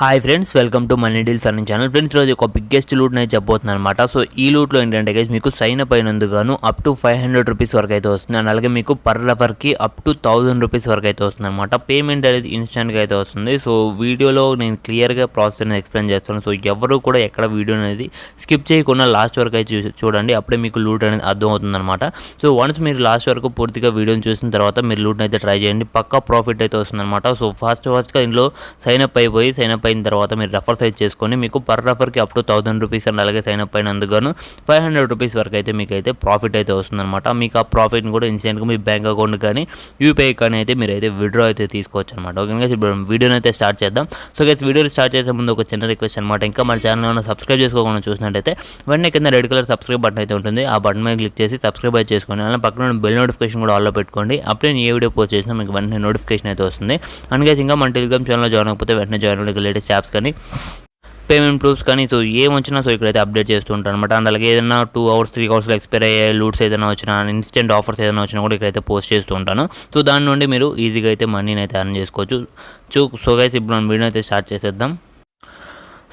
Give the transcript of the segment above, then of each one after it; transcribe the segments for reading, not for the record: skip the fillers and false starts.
Hi friends, welcome to money deals అనే channel. Friends, రోజు ఒక బిగ్గెస్ట్ లూట్ అయితే చెప్పబోతున్నాను అనమాట. సో ఈ లూట్లో ఏంటంటే గైస్ మీకు సైన్ అప్ అయినందుకు గాను అప్ టు 500 రూపీస్ వరకు అయితే వస్తుంది. అండ్ అలాగే మీకు పర్ రెఫర్కి అప్ టు 1000 రూపీస్ వరకు అయితే వస్తుంది అనమాట. పేమెంట్ అనేది ఇన్స్టెంట్గా అయితే వస్తుంది. సో వీడియోలో నేను క్లియర్గా ప్రాసెస్ అనేది ఎక్స్ప్లెయిన్ చేస్తాను. సో ఎవరు కూడా ఎక్కడ వీడియో అనేది స్కిప్ చేయకుండా లాస్ట్ వరకు అయితే చూడండి. అప్పుడే మీకు లూట్ అనేది అర్థం అవుతుంది అనమాట. సో వన్స్ మీరు లాస్ట్ వరకు పూర్తిగా వీడియోని చూసిన తర్వాత మీరు లూట్ని అయితే ట్రై చేయండి. పక్కా ప్రాఫిట్ అయితే వస్తుంది అనమాట. సో ఫాస్ట్గా ఇందులో సైన్ అప్ అయిన తర్వాత మీరు రెఫర్ సైజ్ చేసుకొని మీకు పర్ రెఫర్కి అప్ టు 1000 రూపీస్ అండ్ అలాగే సైన్ అప్ అయినందుకు 500 రూపీస్ వరకు అయితే మీకు అయితే ప్రాఫిట్ అయితే వస్తుందన్నమాట. మీకు ఆ ప్రాఫిట్ని కూడా ఇన్స్టెంట్గా మీ బ్యాంక్ అకౌంట్ కానీ యూపీఐ కానీ అయితే మీరు అయితే విత్డ్రా అయితే తీసుకోవచ్చు అనమాట. ఓకే, ఇప్పుడు వీడియోని అయితే స్టార్ట్ చేద్దాం. సో గైస్, వీడియో స్టార్ట్ చేసే ముందు ఒక చిన్న రిక్వెస్ట్ అనమాట. ఇంకా మన ఛానల్ ఏమైనా సబ్స్క్రైబ్ చేసుకోకుండా చూసినట్టయితే వెంటనే కింద రెడ్ కలర్ సబ్స్క్రైబ్ బటన్ అయితే ఉంటుంది. ఆ బటన్ మీద క్లిక్ చేసి సబ్స్క్రైబ్ అయితే చేసుకోండి. అలా పక్కన బెల్ నోటిఫికేషన్ కూడా ఆల్లో పెట్టుకోండి. అప్పుడే నేను ఏ వీడియో పోస్ట్ చేసినా మీకు వెంటనే నోటిఫికేషన్ అయితే వస్తుంది. అందుకే ఇంకా మన టెలిగ్రామ్ ఛానల్లో జాయిన్ అయిపోతే వెంటనే జాయిన్ అవ్వడానికి లేటెస్ట్ యాప్స్ కానీ పేమెంట్ ప్రూఫ్స్ కానీ సో ఏం వచ్చినా సో ఇక్కడైతే అప్డేట్ చేస్తూ ఉంటాను అనమాట. అండ్ అలాగే ఏదైనా 2 hours 3 hoursలో ఎక్స్పైర్ అయ్యే లూట్స్ ఏదైనా వచ్చినా, ఇన్స్టెంట్ ఆఫర్స్ ఏదైనా వచ్చినా కూడా ఇక్కడైతే పోస్ట్ చేస్తూ ఉంటాను. సో దాని నుండి మీరు ఈజీగా అయితే మనీని అయితే ఎర్న్ చేసుకోవచ్చు. సో గైస్, ఇప్పుడు మనం వీడియో అయితే స్టార్ట్ చేసేద్దాం.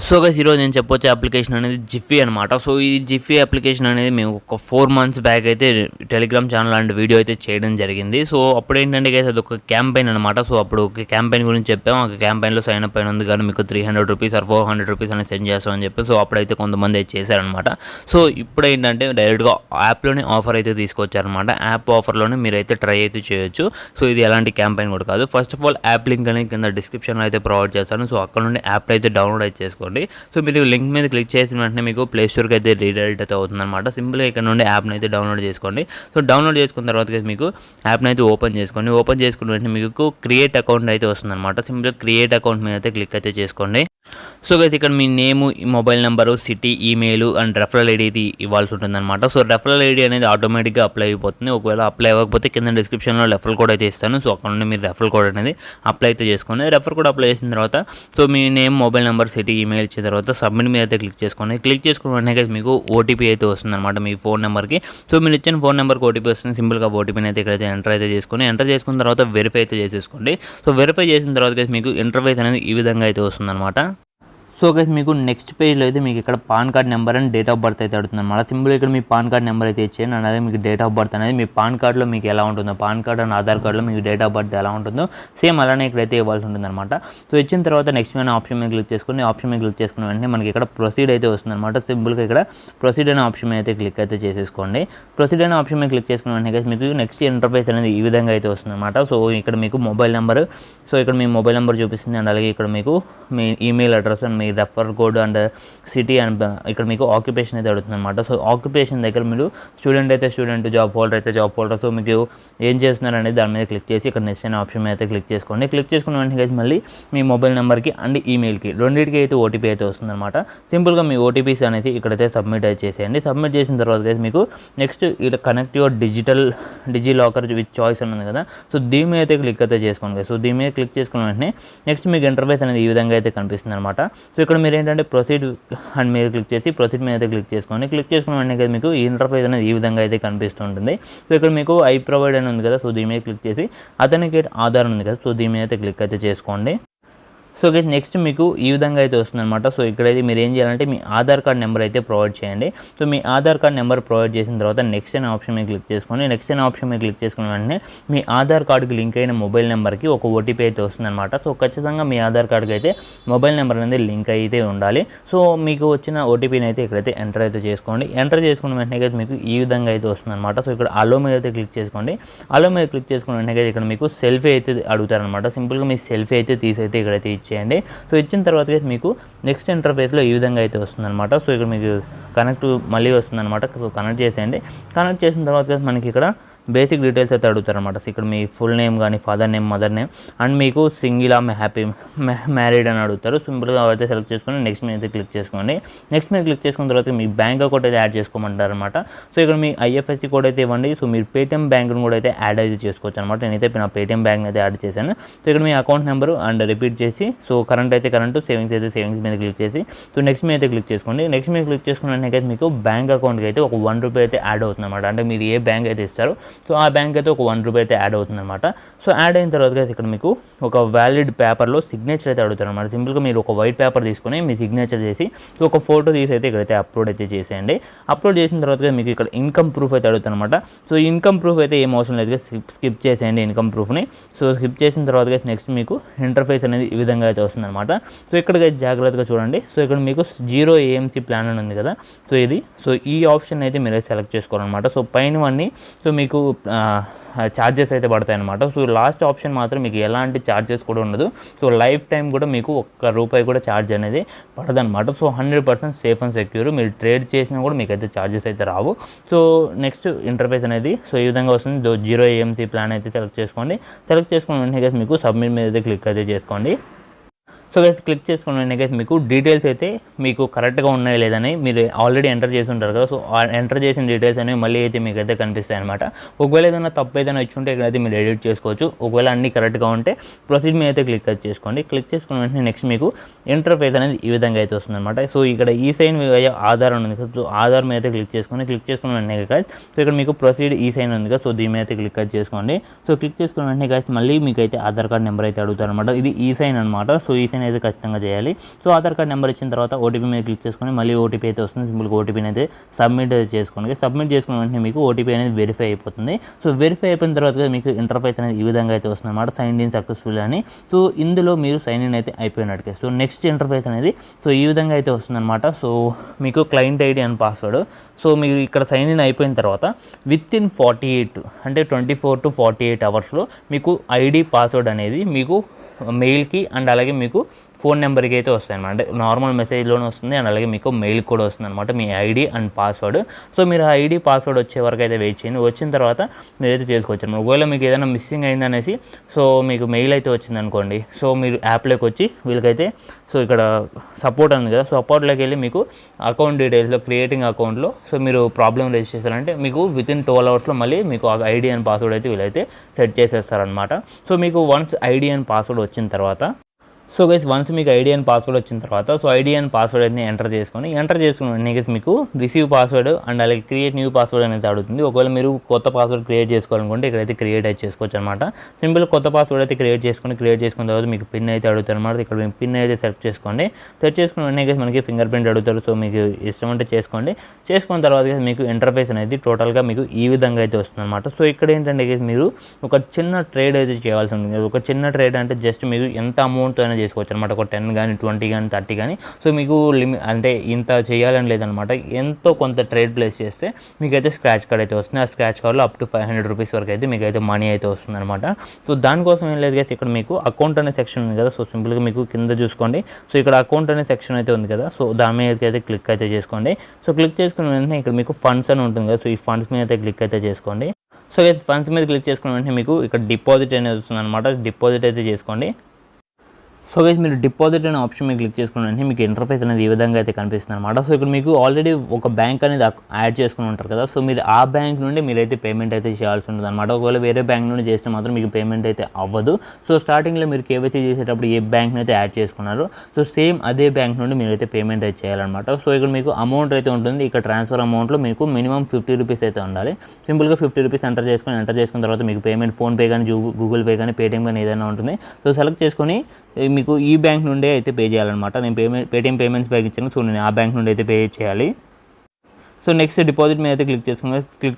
సో గైస్, ఈరోజు నేను చెప్పొచ్చే అప్లికేషన్ అనేది జిఫీ అనమాట. సో ఈ జిఫీ అప్లికేషన్ అనేది మేము ఒక 4 months బ్యాక్ అయితే టెలిగ్రామ్ ఛానల్ అండ్ వీడియో అయితే చేయడం జరిగింది. సో అప్పుడు ఏంటంటే గైస్ అది ఒక క్యాంపెయిన్ అనమాట. సో అప్పుడు ఒక క్యాంపెయిన్ గురించి చెప్పాము. ఆ క్యాంపెయిన్లో సైన్ అప్ అయినందుకు కానీ మీకు 300 రూపీస్ ఆర్ 400 రూపీస్ అనేది సెండ్ చేస్తామని చెప్పి సో అప్పుడైతే కొంతమంది అయితే చేశారనమాట. సో ఇప్పుడు ఏంటంటే డైరెక్ట్గా యాప్లోనే ఆఫర్ అయితే తీసుకొచ్చారనమాట. యాప్ ఆఫర్లోనే మీరైతే ట్రై అయితే చేయొచ్చు. సో ఇది ఎలాంటి క్యాంపెయిన్ కూడా కాదు. First of all app link అనేది కింద డిస్క్రిప్షన్లో అయితే ప్రొవైడ్ చేస్తాను. సో అక్కడ నుండి యాప్ అయితే డౌన్లోడ్ అయితే చేసుకోండి. సో మీరు లింక్ మీద క్లిక్ చేసిన వెంటనే మీకు ప్లే స్టోర్కి అయితే రీడైరెక్ట్ అయితే అవుతుంది అనమాట. సింపుల్గా ఇక్కడ నుండి యాప్ని అయితే డౌన్లోడ్ చేసుకోండి. సో డౌన్లోడ్ చేసుకున్న తర్వాత మీకు యాప్ని అయితే ఓపెన్ చేసుకోండి. ఓపెన్ చేసుకున్న వెంటనే మీకు క్రియేట్ అకౌంట్ అయితే వస్తుంది అనమాట. సింపుల్గా క్రియేట్ అకౌంట్ మీద అయితే క్లిక్ అయితే చేసుకోండి. సో గైస్, ఇక్కడ మీ name, mobile number, city, email and referral ID అయితే ఇవ్వాల్సి ఉంటుందన్నమాట. సో రెఫరల్ ఐడి అనేది ఆటోమేటిక్గా అప్లై అయిపోతుంది. ఒకవేళ అప్లై అవ్వకపోతే కింద డిస్క్రిప్షన్లో రెఫరల్ కోడ్ అయితే ఇస్తాను. సో అక్కడ నుండి మీరు రెఫరల్ కోడ్ అనేది అప్లై అయితే చేసుకోండి. రెఫర్ కోడ్ అప్లై చేసిన తర్వాత సో మీ name, mobile number, city, email ఇచ్చిన తర్వాత సబ్మిట్ మీద అయితే క్లిక్ చేసుకోండి. క్లిక్ చేసుకున్న వెంటనే మీకు ఓటీపీ అయితే వస్తుంది అనమాట మీ ఫోన్ నెంబర్కి. సో మీరు ఇచ్చిన ఫోన్ నెంబర్కి ఓటీపీ వస్తుంది. సింపుల్గా ఓటీపీని అయితే ఇక్కడైతే ఎంటర్ అయితే చేసుకొని ఎంటర్ చేసుకున్న తర్వాత వెరిఫై అయితే చేసేసుకోండి. సో వెరిఫై చేసిన తర్వాత మీకు ఇంటర్ఫేస్ అనేది ఈ విధంగా అయితే వస్తుంది అనమాట. సో గైస్, మీకు నెక్స్ట్ పేజ్లో అయితే మీకు ఇక్కడ pan card number and date of birth అయితే అడుగుతుంది అనమాట. సింపుల్ ఇక్కడ మీ పాన్ కార్డ్ నెంబర్ అయితే ఇచ్చేయండి. అలాగే మీకు డేట్ ఆఫ్ బర్త్ అనేది మీ పాన్ కార్డ్లో మీకు ఎలా ఉంటుందో, పాన్ కార్డ్ అండ్ ఆధార్ కార్డ్లో మీకు డేట్ ఆఫ్ బర్త్ ఎలా ఉంటుందో సేమ్ అలానే ఇక్కడైతే ఇవ్వాల్సి ఉంటుంది అనమాట. సో ఇచ్చిన తర్వాత నెక్స్ట్ మీద ఆప్షన్ మీద క్లిక్ చేసుకుని ఆప్షన్ మీద క్లిక్ చేసుకున్న వెంటనే మనకి ఇక్కడ ప్రొసీడ్ అయితే వస్తుంది అనమాట. సింపుల్గా ఇక్కడ ప్రొసీడ్ అనే ఆప్షన్ మీద అయితే క్లిక్ అయితే చేసేసుకోండి. ప్రొసీడ్ అనే ఆప్షన్ మీద క్లిక్ చేసుకున్న వెంటనే మీకు నెక్స్ట్ ఇంటర్ఫేస్ అనేది ఈ విధంగా అయితే వస్తుంది అనమాట. సో ఇక్కడ మీకు మొబైల్ నెంబర్, సో ఇక్కడ మీ మొబైల్ నెంబర్ చూపిస్తుంది. అండ్ అలాగే ఇక్కడ మీకు మీ ఈమెయిల్ అడ్రస్ అండ్ మీ refer code and city and ఇక్కడ మీకు ఆక్యుపేషన్ అయితే అడుగుతుంది అనమాట. సో ఆక్యుపేషన్ దగ్గర మీరు స్టూడెంట్ అయితే స్టూడెంట్, జాబ్ హోల్డర్ అయితే జాబ్ హోల్డర్. సో మీకు ఏం చేస్తున్నారు అనేది దాని మీద క్లిక్ చేసి ఇక్కడ నెక్స్ట్ అనే ఆప్షన్ మీద అయితే క్లిక్ చేసుకోండి. క్లిక్ చేసుకున్న వెంటనే మళ్ళీ మీ మొబైల్ నెంబర్కి అండ్ ఈమెయిల్కి రెండింటికి అయితే ఓటీపీ అయితే వస్తుంది అనమాట. సింపుల్గా మీ ఓటీపీస్ అనేది ఇక్కడైతే సబ్మిట్ అయితే చేసేయండి. సబ్మిట్ చేసిన తర్వాత మీకు నెక్స్ట్ ఇలా connect your DigiLocker with choice అని ఉంది కదా. సో దీని మీద అయితే క్లిక్ అయితే చేసుకోండి. సో దీని మీద క్లిక్ చేసుకున్న వెంటనే నెక్స్ట్ మీకు ఇంటర్ఫేస్ అనేది ఈ విధంగా అయితే కనిపిస్తుంది అనమాట. సో ఇక్కడ మీరు ఏంటంటే ప్రొసీడ్ అండ్ మీరు క్లిక్ చేసి ప్రొసీడ్ మీద అయితే క్లిక్ చేసుకోండి. క్లిక్ చేసుకున్న వెంటనే మీకు ఈ ఇంటర్ఫేస్ అనేది ఈ విధంగా అయితే కనిపిస్తుంటుంది. సో ఇక్కడ మీకు ఐ ప్రొవైడ్ అని ఉంది కదా. సో దీని మీద క్లిక్ చేసి అథెంటికేట్ ఆధార్ ఉంది కదా. సో దీని మీద అయితే క్లిక్ అయితే చేసుకోండి. సో గైస్, నెక్స్ట్ మీకు ఈ విధంగా అయితే వస్తుందన్నమాట. సో ఇక్కడైతే మీరు ఏం చేయాలంటే మీ ఆధార్ కార్డ్ నెంబర్ అయితే ప్రొవైడ్ చేయండి. సో మీ ఆధార్ కార్డ్ నెంబర్ ప్రొవైడ్ చేసిన తర్వాత నెక్స్ట్ అనే ఆప్షన్ మీద క్లిక్ చేసుకొని నెక్స్ట్ అనే ఆప్షన్ మీద క్లిక్ చేసుకున్న వెంటనే మీ ఆధార్ కార్డుకి లింక్ అయిన మొబైల్ నెంబర్కి ఒక ఓటీపీ అయితే వస్తుందన్నమాట. సో ఖచ్చితంగా మీ ఆధార్ కార్డుకి అయితే మొబైల్ నెంబర్ అనేది లింక్ అయితే ఉండాలి. సో మీకు వచ్చిన ఓటీపీని అయితే ఇక్కడైతే ఎంటర్ అయితే చేసుకోండి. ఎంటర్ చేసుకున్న వెంటనే మీకు ఈ విధంగా అయితే వస్తుందన్నమాట. సో ఇక్కడ అలో మీద అయితే క్లిక్ చేసుకోండి. అలో మీద క్లిక్ చేసుకున్న వెంటనే ఇక్కడ మీకు సెల్ఫీ అయితే అడుగుతారనమాట. సింపుల్గా మీ సెల్ఫీ అయితే తీసైతే ఇక్కడైతే చేయండి. సో ఇచ్చిన తర్వాత మీకు నెక్స్ట్ ఇంటర్ఫేస్లో ఈ విధంగా అయితే వస్తుందన్నమాట. సో ఇక్కడ మీకు కనెక్ట్ మళ్ళీ వస్తుందన్నమాట. సో కనెక్ట్ చేసేయండి. కనెక్ట్ చేసిన తర్వాత మనకి ఇక్కడ బేసిక్ డీటెయిల్స్ అయితే అడుగుతారనమాట. ఇక్కడ మీ ఫుల్ నేమ్ కానీ, father name, mother name and మీకు సింగిల్ ఆమె హ్యాపీ మ్యారీడ్ అని అడుగుతారు. సింపుల్గా అయితే సెలెక్ట్ చేసుకొని నెక్స్ట్ మీద అయితే క్లిక్ చేసుకోండి. నెక్స్ట్ మీద క్లిక్ చేసుకున్న తర్వాత మీ బ్యాంక్ అకౌంట్ అయితే యాడ్ చేసుకోమంటారు అనమాట. సో ఇక్కడ మీ ఐఎఫ్ఎస్సి కోడ్ అయితే ఇవ్వండి. సో మీరు పేటీఎం బ్యాంక్ను కూడా అయితే యాడ్ అయితే చేసుకోవచ్చు అనమాట. నేనైతే నా పేటీఎం బ్యాంక్ అయితే యాడ్ చేశాను. సో ఇక్కడ మీ అకౌంట్ నెంబరు అండ్ రిపీట్ చేసి సో కరెంట్ అయితే కరెంట్, సేవింగ్స్ అయితే సేవింగ్స్ మీద క్లిక్ చేసి సో నెక్స్ట్ మీద అయితే క్లిక్ చేసుకోండి. నెక్స్ట్ మీద క్లిక్ చేసుకున్న మీకు బ్యాంక్ అకౌంట్కి అయితే ఒక 1 రూపీ అయితే యాడ్ అవుతుంది అనమాట. అంటే మీరు ఏ బ్యాంక్ అయితే ఇస్తారో సో ఆ బ్యాంక్ అయితే ఒక 1 రూపీ అయితే యాడ్ అవుతుందన్నమాట. సో యాడ్ అయిన తర్వాత గైస్ ఇక్కడ మీకు ఒక వ్యాలిడ్ పేపర్లో సిగ్నేచర్ అయితే అడుగుతారన్నమాట. సింపుల్గా మీరు ఒక వైట్ పేపర్ తీసుకొని మీ సిగ్నేచర్ చేసి సో ఒక ఫోటో తీసి అయితే ఇక్కడైతే అప్లోడ్ అయితే చేసేయండి. అప్లోడ్ చేసిన తర్వాత మీకు ఇక్కడ ఇన్కమ్ ప్రూఫ్ అయితే అడుగుతారనమాట. సో ఇన్కమ్ ప్రూఫ్ అయితే ఏం అవసరం లేదు, స్కిప్ చేసేయండి ఇన్కమ్ ప్రూఫ్ని. సో స్కిప్ చేసిన తర్వాత నెక్స్ట్ మీకు ఇంటర్ఫేస్ అనేది ఈ విధంగా అయితే వస్తుందన్నమాట. సో ఇక్కడ జాగ్రత్తగా చూడండి. సో ఇక్కడ మీకు 0 AMC ప్లాన్ అని ఉంది కదా, సో ఇది సో ఈ ఆప్షన్ అయితే మీరు సెలెక్ట్ చేసుకోవాలన్నమాట. సో పైనవన్నీ సో మీకు ఛార్జెస్ అయితే పడతాయి అనమాట. సో లాస్ట్ ఆప్షన్ మాత్రం మీకు ఎలాంటి ఛార్జెస్ కూడా ఉండదు. సో లైఫ్ టైం కూడా మీకు ₹1 కూడా ఛార్జ్ అనేది పడదనమాట. So 100% safe and secure. మీరు ట్రేడ్ చేసినా కూడా మీకు అయితే ఛార్జెస్ అయితే రావు. సో నెక్స్ట్ ఇంటర్ఫేస్ అనేది సో ఈ విధంగా వస్తుంది. 0 AMC ప్లాన్ అయితే సెలెక్ట్ చేసుకోండి. సెలెక్ట్ చేసుకున్న వెంటనే మీకు సబ్మిట్ మీద అయితే క్లిక్ అయితే చేసుకోండి. సో గైస్ క్లిక్ చేసుకున్న వెంటనే గైస్ మీకు డీటెయిల్స్ అయితే మీకు కరెక్ట్గా ఉన్నాయి లేదని మీరు ఆల్రెడీ ఎంటర్ చేసి ఉంటారు కదా. సో ఎంటర్ చేసిన డీటెయిల్స్ అనేవి మళ్ళీ అయితే మీకు అయితే కనిపిస్తాయి అనమాట. ఒకవేళ ఏదైనా తప్పు ఏదైనా ఇచ్చి ఉంటే ఇక్కడైతే మీరు ఎడిట్ చేసుకోవచ్చు. ఒకవేళ అన్నీ కరెక్ట్గా ఉంటే ప్రొసీడ్ మీద అయితే క్లిక్ అయితే చేసుకోండి. క్లిక్ చేసుకున్న వెంటనే నెక్స్ట్ మీకు ఇంటర్ఫేస్ అనేది ఈ విధంగా అయితే వస్తుంది అనమాట. సో ఇక్కడ ఈ సైన్ ఆధార్ ఉంది కదా, సో ఆధార్ మీద అయితే క్లిక్ చేసుకున్న వెంటనే గైస్ సో ఇక్కడ మీకు ప్రొసీడ్ ఈ సైన్ ఉంది కదా, సో దీని మీద అయితే క్లిక్ అయితే చేసుకోండి. సో క్లిక్ చేసుకున్న వెంటనే గైస్ మళ్ళీ మీకు అయితే ఆధార్ కార్డ్ నెంబర్ అయితే అడుగుతారు అనమాట. ఇది ఈ సైన్ అనమాట. సో ఈ సైన్ అయితే ఖచ్చితంగా చేయాలి. సో ఆధార్ కార్డ్ నెంబర్ ఇచ్చిన తర్వాత ఓటీపీ మీద క్లిక్ చేసుకొని మళ్ళీ ఓటీపీ అయితే వస్తుంది. సింపుల్గా ఓటీపీని అయితే సబ్మిట్ చేసుకోండి. సబ్మిట్ చేసుకున్న వెంటనే మీకు ఓటీపీ అనేది వెరిఫై అయిపోతుంది. సో వెరిఫై అయిపోయిన తర్వాత మీకు ఇంటర్ఫేస్ అనేది ఈ విధంగా అయితే వస్తుంది అనమాట. సైన్ ఇన్ సక్సెస్ఫుల్ అని. సో ఇందులో మీరు సైన్ ఇన్ అయితే అయిపోయినట్టుగా. సో నెక్స్ట్ ఇంటర్ఫేస్ అనేది సో ఈ విధంగా అయితే వస్తుందన్నమాట. సో మీకు client ID and password. So మీరు ఇక్కడ సైన్ ఇన్ అయిపోయిన తర్వాత వితిన్ 48 అంటే 24 to 48 అవర్స్లో మీకు ఐడి పాస్వర్డ్ అనేది మీకు మెయిల్కి అండ్ అలాగే మీకు ఫోన్ నెంబర్కి అయితే వస్తాయి అనమాట. అంటే నార్మల్ మెసేజ్లోనే వస్తుంది అండ్ అలాగే మీకు మెయిల్ కూడా వస్తుంది అనమాట మీ ఐడి అండ్ పాస్వర్డ్. సో మీరు ఆ ఐడి పాస్వర్డ్ వచ్చే వరకు అయితే వెయిట్ చేయండి. వచ్చిన తర్వాత మీరైతే చేసుకోవచ్చు అనమాట. ఒకవేళ మీకు ఏదైనా మిస్సింగ్ అయిందనేసి సో మీకు మెయిల్ అయితే వచ్చింది అనుకోండి, సో మీరు యాప్లోకి వచ్చి వీళ్ళకైతే సో ఇక్కడ సపోర్ట్ ఉంది కదా, సో సపోర్ట్లోకి వెళ్ళి మీకు అకౌంట్ డీటెయిల్స్లో క్రియేటింగ్ అకౌంట్లో సో మీరు ప్రాబ్లం రేజ్ చేస్తారంటే మీకు వితిన్ 12 అవర్స్లో మళ్ళీ మీకు ఆ ఐడి అండ్ పాస్వర్డ్ అయితే వీళ్ళైతే సెట్ చేసేస్తారనమాట. సో మీకు వన్స్ ఐడి అండ్ పాస్వర్డ్ వచ్చిన తర్వాత సో గైస్ వన్స్ మీకు ఐడి అండ్ పాస్వర్డ్ వచ్చిన తర్వాత సో ఐడి అండ్ పాస్వర్డ్ అయితే ఎంటర్ చేసుకున్న వెంటనే మీకు రిసీవ్ పాస్వర్డ్ అండ్ అలాగే క్రియేట్ న్యూ పాస్వర్డ్ అనేది అడుగుతుంది. ఒకవేళ మీరు కొత్త పాస్వర్డ్ క్రియేట్ చేసుకోవాలనుకుంటే ఇక్కడైతే క్రియేట్ అయితే చేసుకోవచ్చు అనమాట. సింపుల్ కొత్త పాస్వర్డ్ అయితే క్రియేట్ చేసుకున్న తర్వాత మీకు పిన్ అయితే అడుగుతారు అనమాట. ఇక్కడ మీకు పిన్ అయితే సెలెక్ట్ చేసుకోండి. సెలెక్ట్ చేసుకున్న వెంటనే మనకి ఫింగర్ ప్రింట్ అడుగుతారు. సో మీకు ఇష్టం అంటే చేసుకోండి. చేసుకున్న తర్వాత మీకు ఇంటర్ఫేస్ అనేది టోటల్గా మీకు ఈ విధంగా అయితే వస్తుంది అనమాట. సో ఇక్కడ ఏంటంటే మీరు ఒక చిన్న ట్రేడ్ అయితే చేయాల్సి ఉంటుంది. ఒక చిన్న ట్రేడ్ అంటే జస్ట్ మీరు ఎంత అమౌంట్ అయినా చేసుకోవచ్చు అనమాట. ఒక 10 కానీ 20 కానీ 30 కానీ సో మీకు అంటే ఇంత చేయాలని లేదనమాట. ఎంతో కొంత ట్రేడ్ ప్లేస్ చేస్తే మీకైతే స్క్రాచ్ కార్డ్ అయితే వస్తుంది. ఆ స్క్రాచ్ కార్డ్లో అప్ టు 500 రూపీస్ వరకు అయితే మీకైతే మనీ అయితే వస్తుంది అనమాట. సో దానికోసం ఏం లేదు కదా, ఇక్కడ మీకు అకౌంట్ అనే సెక్షన్ ఉంది కదా, సో సింపుల్గా మీకు కింద చూసుకోండి. సో ఇక్కడ అకౌంట్ అనే సెక్షన్ అయితే ఉంది కదా, సో దాని మీద అయితే క్లిక్ అయితే చేసుకోండి. సో క్లిక్ చేసుకున్న వెంటనే ఇక్కడ మీకు ఫండ్స్ అని ఉంటుంది కదా, సో ఈ ఫండ్స్ మీద అయితే క్లిక్ అయితే చేసుకోండి. సో ఫండ్స్ మీద క్లిక్ చేసుకున్న వెంటనే మీకు ఇక్కడ డిపాజిట్ అనేది వస్తుంది అనమాట. డిపాజిట్ అయితే చేసుకోండి. సో గైస్ మీరు డిపాజిట్ అనే ఆప్షన్ మీద క్లిక్ చేసుకున్న వెంటనే మీకు ఇంటర్ఫేస్ అనేది ఈ విధంగా అయితే కనిపిస్తుంది అనమాట. సో ఇక్కడ మీకు ఆల్రెడీ ఒక బ్యాంక్ అనేది యాడ్ చేసుకుని ఉంటారు కదా, సో మీరు ఆ బ్యాంక్ నుండి మీరైతే పేమెంట్ అయితే చేయాల్సి ఉంటుంది అనమాట. ఒకవేళ వేరే బ్యాంక్ నుండి చేస్తే మాత్రం మీకు పేమెంట్ అయితే అవ్వదు. సో స్టార్టింగ్లో మీరు కేవైసీ చేసేటప్పుడు ఏ బ్యాంక్ని అయితే యాడ్ చేసుకున్నారు సో సేమ్ అదే బ్యాంక్ నుండి మీరైతే పేమెంట్ అయితే చేయాలన్నమాట. సో ఇక్కడ మీకు అమౌంట్ అయితే ఉంటుంది. ఇక్కడ ట్రాన్స్ఫర్ అమౌంట్లో మీకు మినిమం 50 రూపీస్ అయితే ఉండాలి. సింపుల్గా 50 రూపీస్ ఎంటర్ చేసుకున్న తర్వాత మీకు పేమెంట్ ఫోన్పే కానీ గూగుల్ పే కానీ పేటీఎం కానీ ఏదైనా ఉంటుంది. సో సెలెక్ట్ చేసుకొని మీకు ఈ బ్యాంక్ నుండే అయితే పే చేయాలన్నమాట. నేను పేటీఎం పేమెంట్స్ బ్యాంక్ ఇచ్చాను, సో నేను ఆ బ్యాంక్ నుండి అయితే పే చేయాలి. సో నెక్స్ట్ డిపాజిట్ మీద అయితే క్లిక్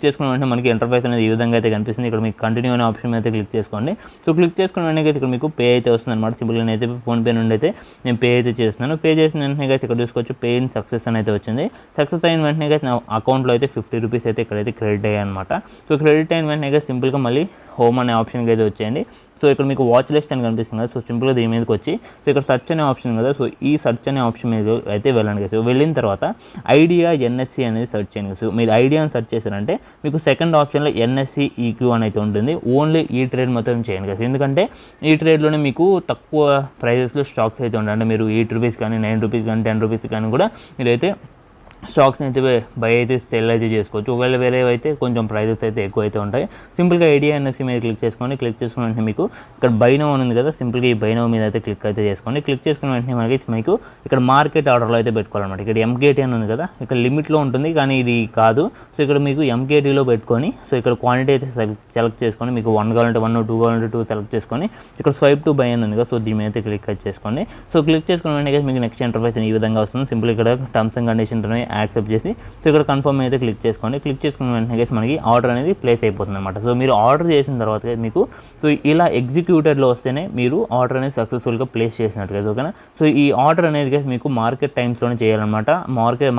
చేసుకున్న వెంటనే మనకి ఇంటర్ఫేస్ అనేది ఈ విధంగా అయితే కనిపిస్తుంది. ఇక్కడ మీకు కంటిన్యూ అనే ఆప్షన్ మీద అయితే క్లిక్ చేసుకోండి. సో క్లిక్ చేసుకున్న వెంటనే ఇక్కడ మీకు పే అయితే వస్తుంది అనమాట. సింపుల్గా అయితే ఫోన్పే నుండి అయితే నేను పే అయితే చేస్తున్నాను. పే చేసిన వెంటనే అయితే ఇక్కడ చూసుకోవచ్చు పే ఇన్ సక్సెస్ అని అయితే వచ్చింది. సక్సెస్ అయిన వెంటనే నా అకౌంట్లో అయితే 50 రూపీస్ అయితే ఇక్కడైతే క్రెడిట్ అయ్యాయి అనమాట. సో క్రెడిట్ అయిన వెంటనే సింపుల్గా మళ్ళీ హోమ్ అనే ఆప్షన్కి అయితే వచ్చేయండి. సో ఇక్కడ మీకు వాచ్ లిస్ట్ అని కనిపిస్తుంది కదా, సో సింపుల్గా దీని మీదకి వచ్చి సో ఇక్కడ సర్చ్ అనే ఆప్షన్ కదా, సో ఈ సర్చ్ అనే ఆప్షన్ మీద అయితే వెళ్ళండి కదా. సో వెళ్ళిన తర్వాత ఐడియా ఎన్ఎస్సి అనేది సర్చ్ చేయండి. సో మీరు ఐడియాని సర్చ్ చేశారంటే మీకు సెకండ్ ఆప్షన్లో ఎన్ఎస్సి ఈక్యూ అని అయితే ఉంటుంది. ఓన్లీ ఈ ట్రేడ్ మొత్తం చేయండి కదా, ఎందుకంటే ఈ ట్రేడ్లోనే మీకు తక్కువ ప్రైజెస్లో స్టాక్స్ అయితే ఉంటాయి. అంటే మీరు 8 రూపీస్ కానీ 9 రూపీస్ కానీ 10 రూపీస్ కానీ కూడా మీరైతే స్టాక్స్ని అయితే బై అయితే సెల్ అయితే చేసుకోవచ్చు. ఒకవేళ వేరేవి అయితే కొంచెం ప్రైజెస్ అయితే ఎక్కువ అయితే ఉంటాయి. సింపుల్గా ఐడియా ఎన్ఎస్సి మీద క్లిక్ చేసుకొని వెంటనే మీకు ఇక్కడ బై నౌ అని ఉంది కదా, సింపుల్గా ఈ బై నౌ మీద అయితే క్లిక్ అయితే చేసుకోండి. క్లిక్ చేసుకున్న వెంటనే మీకు ఇక్కడ మార్కెట్ ఆర్డర్లో అయితే పెట్టుకోవాలన్నమాట. ఇక్కడ ఎంకేటీ అని ఉంది కదా, ఇక్కడ లిమిట్లో ఉంటుంది కానీ ఇది కాదు. సో ఇక్కడ మీకు ఎంకేటీలో పెట్టుకొని సో ఇక్కడ క్వాంటిటీ అయితే సెలెక్ట్ చేసుకొని మీకు 1 కావాలంటే 1, 2 కావాలంటే 2 సెలెక్ట్ చేసుకొని ఇక్కడ స్వైప్ టు బై అని ఉంది కదా, సో దీని మీద అయితే క్లిక్ అయితే చేసుకోండి. సో క్లిక్ చేసుకున్న వెంటనే మీకు నెక్స్ట్ ఇంటర్ఫేస్ ఈ విధంగా వస్తుంది. సింపుల్ ఇక్కడ టర్మ్స్ అండ్ కండిషన్స్ యాక్సెప్ట్ చేసి సో ఇక్కడ కన్ఫర్మ్ అయితే క్లిక్ చేసుకోండి. క్లిక్ చేసుకున్న వెంటనే మనకి ఆర్డర్ అనేది ప్లేస్ అయిపోతుంది అనమాట. సో మీరు ఆర్డర్ చేసిన తర్వాత మీకు సో ఇలా ఎగ్జిక్యూటెడ్లో వస్తేనే మీరు ఆర్డర్ అనేది సక్సెస్ఫుల్గా ప్లేస్ చేసినట్టు కదా, ఓకేనా. సో ఈ ఆర్డర్ అనేది మీకు మార్కెట్ టైమ్స్లోనే చేయాలన్నమాట.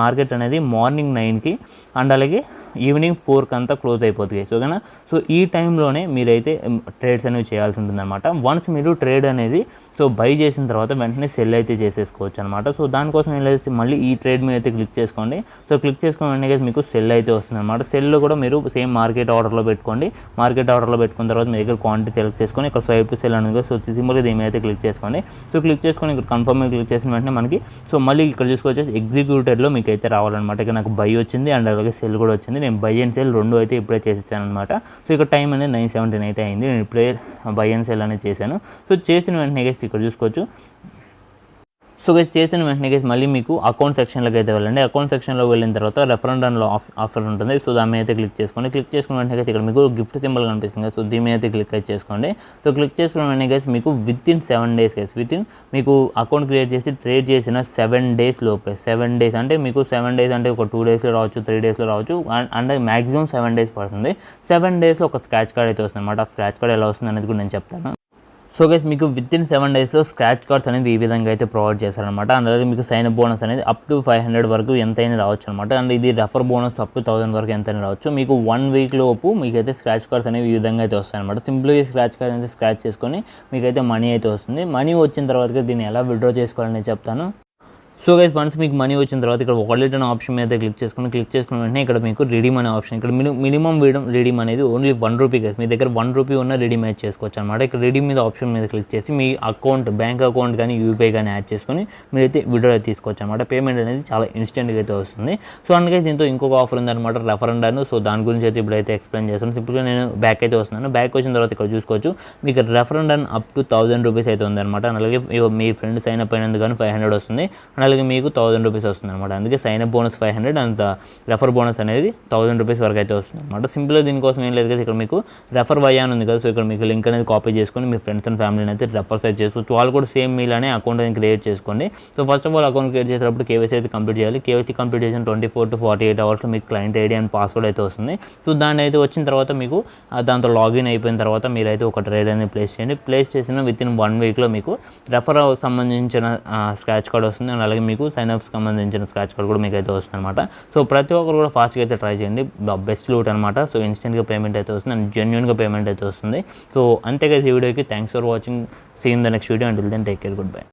మార్కెట్ అనేది మార్నింగ్ 9కి అండ్ అలాగే ఈవినింగ్ 4కి అంతా క్లోజ్ అయిపోతుంది, ఓకేనా. సో ఈ టైంలోనే మీరైతే ట్రేడ్స్ అనేవి చేయాల్సి ఉంటుందన్నమాట. వన్స్ మీరు ట్రేడ్ అనేది సో బై చేసిన తర్వాత వెంటనే సెల్ అయితే చేసేసుకోవచ్చు అనమాట. సో దానికోసం ఏం లేదు, మళ్ళీ ఈ ట్రేడ్ మీద అయితే క్లిక్ చేసుకోండి. సో క్లిక్ చేసుకున్న వెంటనే మీకు సెల్ అయితే వస్తుంది అనమాట. సెల్లో కూడా మీరు సేమ్ మార్కెట్ ఆర్డర్లో పెట్టుకోండి. మార్కెట్ ఆర్డర్లో పెట్టుకున్న తర్వాత మీ దగ్గర క్వాంటిటీ సెలెక్ట్ చేసుకొని ఇక్కడ స్వైప్ టు సెల్ అనేది సో సింపుల్గా దీని మీద అయితే క్లిక్ చేసుకోండి. సో క్లిక్ చేసుకొని ఇక్కడ కన్ఫర్మ్ మీద క్లిక్ చేసిన వెంటనే మనకి సో మళ్ళీ ఇక్కడ చూసుకోవచ్చు ఎగ్జిక్యూటెడ్లో మీకు అయితే రావాలన్నమాట. ఇక్కడ నాకు బై వచ్చింది అండ్ అలాగే సెల్ కూడా వచ్చింది. నేను బై అండ్ సెల్ రెండు అయితే ఇప్పుడే చేసేసాను అనమాట. సో ఇక్కడ టైం అనేది 9:17 అయితే అయింది. నేను ఇప్పుడే బై అండ్ సెల్ అనేది చేశాను. సో చేసిన వెంటనే ఇక్కడ చూసుకోవచ్చు. సో గైస్ చేసిన వెంటనే మళ్ళీ మీకు అకౌంట్ సెక్షన్లోకి అయితే వెళ్ళండి. అకౌంట్ సెక్షన్లో వెళ్ళిన తర్వాత రెఫరెండంలో ఆఫర్ ఉంటుంది. సో దాని మీద అయితే క్లిక్ చేసుకోండి. క్లిక్ చేసుకున్న వెంటనే ఇక్కడ మీకు గిఫ్ట్ సింబల్ కనిపిస్తుంది. సో దీని మీద అయితే క్లిక్ అయితే చేసుకోండి. సో క్లిక్ చేసుకున్న వెంటనే మీకు వితిన్ 7 days మీకు అకౌంట్ క్రియేట్ చేసి ట్రేడ్ చేసిన 7 days లోపే 7 days అంటే మీకు 7 days అంటే ఒక 2 daysలో రావచ్చు, 3 daysలో రావచ్చు అండ్ మ్యాక్సిమం 7 days పడుతుంది. 7 daysలో ఒక స్క్రాచ్ కార్డ్ అయితే వస్తుంది అనమాట. ఆ స్క్రాచ్ కార్డ్ ఎలా వస్తుంది అనేది కూడా నేను చెప్తాను. సో గైస్ మీకు వితిన్ 7 daysలో స్క్రాచ్ కార్డ్స్ అనేది ఈ విధంగా అయితే ప్రొవైడ్ చేస్తారనమాట. అలాగే మీకు సైన్ అప్ బోనస్ అనేది అప్ టు 500 వరకు ఎంతైనా రావచ్చు అనమాట. అండ్ ఇది రెఫర్ బోనస్ అప్ టు 1000 వరకు ఎంతైనా రావచ్చు. మీకు 1 week లోపు మీకైతే స్క్రాచ్ కార్డ్స్ అనేవి ఈ విధంగా అయితే వస్తాయన్నమాట. సింపుల్గా స్క్రాచ్ కార్డ్ అనేది స్క్రాచ్ చేసుకొని మీకైతే మనీ అయితే వస్తుంది. మనీ వచ్చిన తర్వాత దీన్ని ఎలా విత్డ్రా చేసుకోవాలని చెప్తాను. సో గైస్ వన్స్ మీకు మనీ వచ్చిన తర్వాత ఇక్కడ వాలెట్ అనే ఆప్షన్ మీద క్లిక్ చేసుకున్న వెంటనే ఇక్కడ మీకు రిడీమ్ అనే ఆప్షన్, ఇక్కడ మినిమం రిడీమ్ అనేది ఓన్లీ 1 రూపీ గైస్. మీ దగ్గర 1 రూపీ ఉన్న రిడీమ్ యాడ్ చేసుకోవచ్చు అనమాట. ఇక్కడ రిడీమ్ మీద ఆప్షన్ మీద క్లిక్ చేసి మీ అకౌంట్ బ్యాంక్ అకౌంట్ కానీ యూపీఐ కానీ యాడ్ చేసుకొని మీరైతే విత్డ్రా తీసుకోవచ్చు అనమాట. పేమెంట్ అనేది చాలా ఇన్స్టెంట్గా అయితే వస్తుంది. సో అందుకే దీంతో ఇంకొక ఆఫర్ ఉందన్నమాట రెఫరెండర్. సో దాని గురించి అయితే ఇప్పుడైతే ఎక్స్ప్లెయిన్ చేస్తాను. సింపుల్గా నేను బ్యాక్ అయితే వస్తున్నాను. బ్యాక్ వచ్చిన తర్వాత ఇక్కడ చూసుకోవచ్చు మీకు రెఫరెండర్ అప్ టు 1000 రూపీస్ అయితే ఉందన్నమాట. అలాగే మీ ఫ్రెండ్ సైన్ అప్ అయినందుకు కానీ 500 వస్తుంది. అలాగే మీకు 1000 రూపీస్ వస్తుంది అనమాట. అందుకే sign up bonus 500 and refer bonus అనేది 1000 రూపీస్ వరకు అయితే వస్తుంది అనమాట. సింపుల్గా దీనికోసం ఏం లేదు కదా, ఇక్కడ మీకు రెఫర్ వై అని ఉంది కదా. సో ఇక్కడ మీకు లింక్ అనేది కాపీ చేసుకొని మీ ఫ్రెండ్స్ అండ్ ఫ్యామిలీని అయితే రెఫర్స్ అయితే చేసుకోవచ్చు. వాళ్ళు కూడా సేమ్ మీలానే అకౌంట్ అనేది క్రియేట్ చేసుకోండి. So first of all account create చేసేటప్పుడు కేవైసీ అయితే కంప్లీట్ చేయాలి. కేవైసీ కంప్లీట్ చేసిన 24 to 48 అవర్స్లో మీకు క్లయింట్ ఐడి అండ్ పాస్వర్డ్ అయితే వస్తుంది. సో దాన్ని అయితే వచ్చిన తర్వాత మీకు దాంతో లాగిన్ అయిపోయిన తర్వాత మీరైతే ఒక ట్రేడ్ అనేది ప్లేస్ చేయండి. ప్లేస్ చేసిన వితిన్ 1 weekలో మీకు రెఫర్ సంబంధించిన స్క్రాచ్ కార్డ్ వస్తుంది. అండ్ అలాగే మీకు సైన్ అప్ సంబంధించిన స్క్రాచ్ కార్డ్ కూడా మీకు అయితే వస్తుంది అనమాట. సో ప్రతి ఒక్కరు కూడా ఫాస్ట్గా అయితే ట్రై చేయండి. బెస్ట్ లూట్ అనమాట. సో ఇన్స్టెంట్గా పేమెంట్ అయితే వస్తుంది అండ్ జెన్యూన్గా పేమెంట్ అయితే వస్తుంది. సో అంతేగా ఈ వీడియోకి thanks for watching. See in the next video. Until then take care, good by.